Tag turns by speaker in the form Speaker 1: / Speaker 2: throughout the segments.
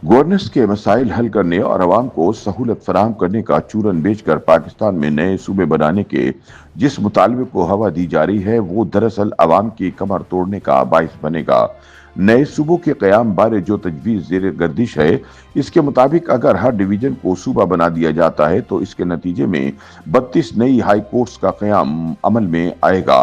Speaker 1: Governance के मसाइल हल करने और अवाम को सहूलत फराहम करने का चूरन बेचकर पाकिस्तान में नए सूबे बनाने के जिस मुतालबे को हवा दी जा रही है वो दरअसल अवाम की कमर तोड़ने का बाइस बनेगा। नए सूबों के क़याम बारे जो तजवीज़ ज़ेर गर्दिश है, इसके मुताबिक अगर हर डिवीजन को सूबा बना दिया जाता है तो इसके नतीजे में 32 नई हाई कोर्ट्स का क़याम अमल में आएगा।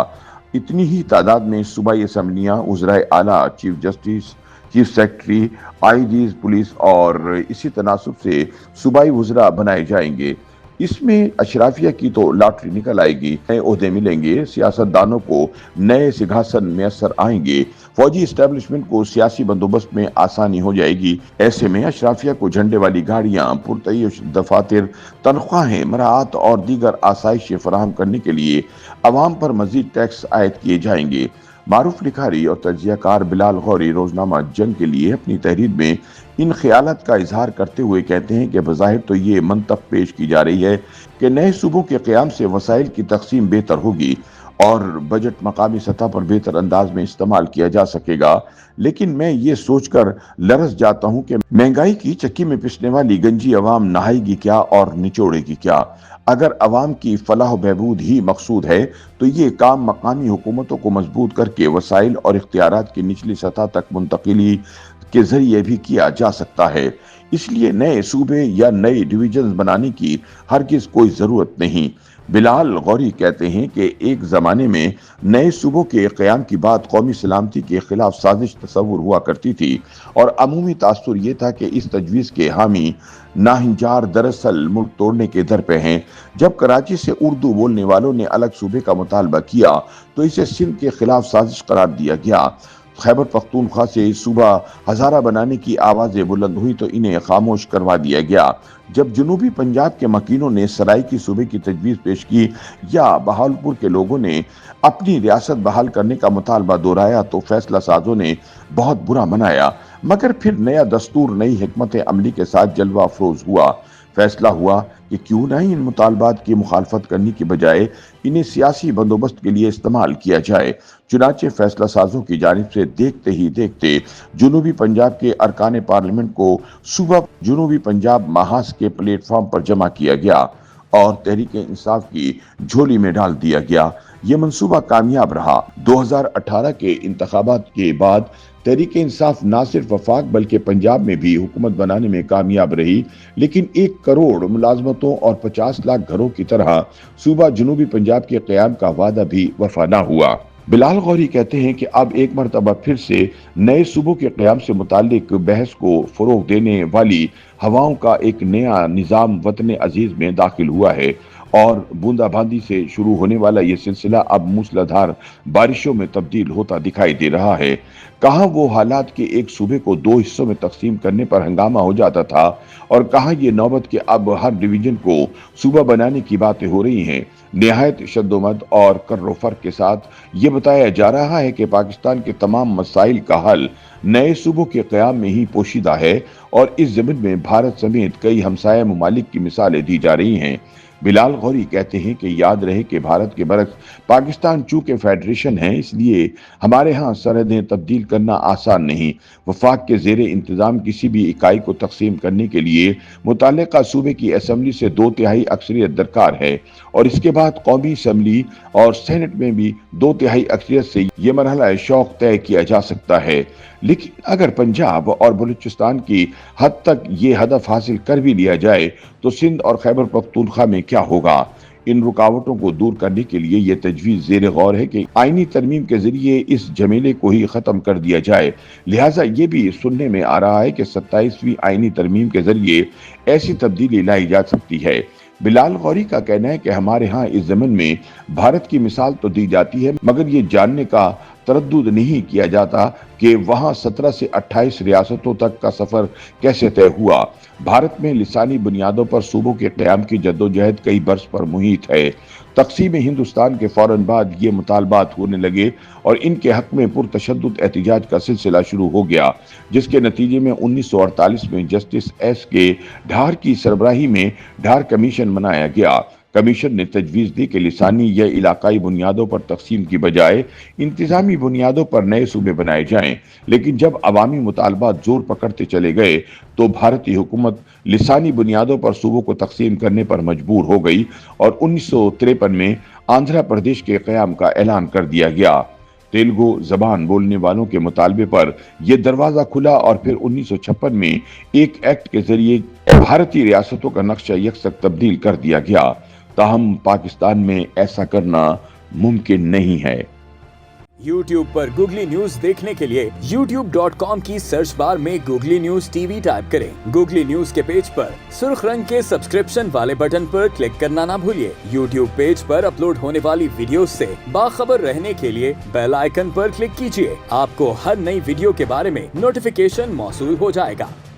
Speaker 1: इतनी ही तादाद में सूबाई असम्बलियाँ, उज़राए आला, chief justice, chief secretary, IGs police और इसी तनासब से सूबाई वज़रा बनाए जाएंगे। इसमें अशराफिया की तो लॉटरी निकल आएगी, नए ओहदे मिलेंगे, सियासतदानों को नए सिंहासन मैसर आएंगे, फौजी इस्टेब्लिशमेंट को सियासी बंदोबस्त में आसानी हो जाएगी। ऐसे में अशराफिया को झंडे वाली गाड़ियां, पुरतयश दफातर, तनख्वाहें, मराहत और दीगर आसाइशें फराहम करने के लिए अवाम पर मजीद टैक्स आयद किए जाएंगे। मारूफ लिखारी और तज्जियाकार बिलाल गौरी रोजनामा जंग के लिए अपनी तहरीर में इन ख्यालात का इजहार करते हुए कहते हैं कि बज़ाहिर तो ये मंतक पेश की जा रही है कि नए सूबों के क़याम से वसाइल की तकसीम बेहतर होगी और बजट मकामी सतह पर बेहतर अंदाज में इस्तेमाल किया जा सकेगा। लेकिन मैं ये सोचकर लरस जाता हूँ कि महंगाई की चक्की में पिसने वाली गंजी अवाम नहाएगी क्या और निचोड़ेगी क्या। अगर अवाम की फलाह बहबूद ही मकसूद है तो ये काम मकामी हुकूमतों को मजबूत करके वसाइल और इख्तियारात की निचली सतह तक मुंतकिली के जरिए भी किया जा सकता है। इसलिए नए सूबे या नए डिवीजन बनाने की हरगिज कोई जरूरत नहीं। बिलाल गौरी कहते हैं कि एक जमाने में नए सूबों के क़याम की बात कौमी सलामती के खिलाफ साजिश तस्वुर हुआ करती थी और अमूमी तासुर ये था कि इस तजवीज़ के हामी नाहिंजार दरअसल मुल्क तोड़ने के दर पे हैं। जब कराची से उर्दू बोलने वालों ने अलग सूबे का मुतालबा किया तो इसे सिंध के खिलाफ साजिश करार दिया गया। खैबर पख्तूनख्वा से सूबा हजारा बनाने की आवाज़ें बुलंद हुई तो इन्हें खामोश करवा दिया गया। जब जनूबी पंजाब के मकीनों ने सराइकी सूबे की तजवीज़ पेश की या बहावलपुर के लोगों ने अपनी रियासत बहाल करने का मुतालबा दोहराया तो फैसला साजों ने बहुत बुरा मनाया, मगर फिर नया दस्तूर नई हिकमत अमली के साथ जलवा अफरोज हुआ। फैसला हुआ कि क्यों ना इन मुतालबात की मुखालफत करने की बजाय इन्हें सियासी बंदोबस्त के लिए इस्तेमाल किया जाए। चुनाचे फैसला साजों की जानिब से देखते ही देखते जनूबी पंजाब के अरकान पार्लियामेंट को सूबा जनूबी पंजाब महाज के प्लेटफॉर्म पर जमा किया गया और तहरीक इंसाफ की झोली में डाल दिया गया। ये मंसूबा कामयाब रहा। 2018 के इंतखाबात के बाद तहरीक इंसाफ ना सिर्फ वफाक बल्कि पंजाब में भी हुकूमत बनाने में कामयाब रही, लेकिन 1 करोड़ मुलाजमतों और 50 लाख घरों की तरह सूबा जनूबी पंजाब के क़याम का वादा भी वफा ना हुआ। बिलाल गौरी कहते हैं कि अब एक मरतबा फिर से नए सूबों के क़याम से मुतालिक बहस को फ़रोग़ देने वाली हवाओं का एक नया निज़ाम वतन अजीज़ में दाखिल हुआ है और बूंदाबांदी से शुरू होने वाला ये सिलसिला अब मूसलाधार बारिशों में तब्दील होता दिखाई दे रहा है। कहाँ वो हालात के एक सूबे को 2 हिस्सों में तकसीम करने पर हंगामा हो जाता था और कहाँ ये नौबत के अब हर डिवीजन को सूबा बनाने की बातें हो रही हैं। निहायत शद्दोमद और कर्रो फर्क के साथ ये बताया जा रहा है कि पाकिस्तान के तमाम मसाइल का हल नए सूबों के क़याम में ही पोशीदा है और इस ज़मीन में भारत समेत कई हमसाया ममालिक की मिसालें दी जा रही हैं। बिलाल गौरी कहते हैं कि याद रहे कि भारत के बरक्स पाकिस्तान चूंकि फेडरेशन है, इसलिए हमारे यहाँ सरहदें तब्दील करना आसान नहीं। वफाक के ज़ेरे इंतज़ाम किसी भी इकाई को तकसीम करने के लिए मुतल्लिका सूबे की असम्बली से 2/3 अक्सरियत दरकार है और इसके बाद कौमी असम्बली और सेनेट में भी 2/3 अक्सरियत से ये मरहला शौक तय किया जा सकता है। लेकिन अगर पंजाब और बलूचिस्तान की हद तक ये हदफ हासिल कर भी लिया जाए तो सिंध और खैबर पख्तूनख्वा में क्या होगा। इन रुकावटों को दूर करने के लिए ये तजवीज़ ज़ेर गौर है कि आईनी तरमीम के जरिए इस झमेले को ही ख़त्म कर दिया जाए। लिहाजा ये भी सुनने में आ रहा है कि 27वीं आईनी तरमीम के जरिए ऐसी तब्दीली लाई जा सकती है। बिलाल गौरी का कहना है कि हमारे यहाँ इस ज़मीन में भारत की मिसाल तो दी जाती है, मगर ये जानने का तरद्दुद नहीं किया जाता कि वहाँ 17 से 28 रियासतों तक का सफ़र कैसे तय हुआ। भारत में लिसानी बुनियादों पर सूबों के क़याम की जद्दोजहद कई बरस पर मुहित है। तक़सीम हिंदुस्तान के फ़ौरन बाद ये मुतालबात होने लगे और इनके हक़ में पुरतशद्दुद एहतिजाज का सिलसिला शुरू हो गया, जिसके नतीजे में 1948 में जस्टिस एस के ढार की सरबराही में ढार कमीशन बनाया गया। कमीशन ने तजवीज़ दी कि लिसानी या इलाकाई बुनियादों पर तकसीम की बजाय इंतज़ामी बुनियादों पर नए सूबे बनाए जाएं, लेकिन जब अवामी मुतालबात जोर पकड़ते चले गए तो भारतीय हुकूमत लिसानी बुनियादों पर सूबों को तकसीम करने पर मजबूर हो गई और 1953 में आंध्र प्रदेश के क़याम का ऐलान कर दिया गया। तेलुगु जबान बोलने वालों के मुतालबे पर यह दरवाजा खुला और फिर 1956 में एक एक्ट के जरिए भारतीय रियासतों का नक्शा यकसक तब्दील कर दिया गया। ताहम पाकिस्तान में ऐसा करना मुमकिन नहीं है।
Speaker 2: YouTube पर गूगली न्यूज देखने के लिए youtube.com की सर्च बार में गूगली न्यूज टीवी टाइप करें। गूगली न्यूज के पेज पर सुर्ख रंग के सब्सक्रिप्शन वाले बटन पर क्लिक करना ना भूलिए। YouTube पेज पर अपलोड होने वाली वीडियो से बाखबर रहने के लिए बेल आइकन पर क्लिक कीजिए। आपको हर नई वीडियो के बारे में नोटिफिकेशन मौसूल हो जाएगा।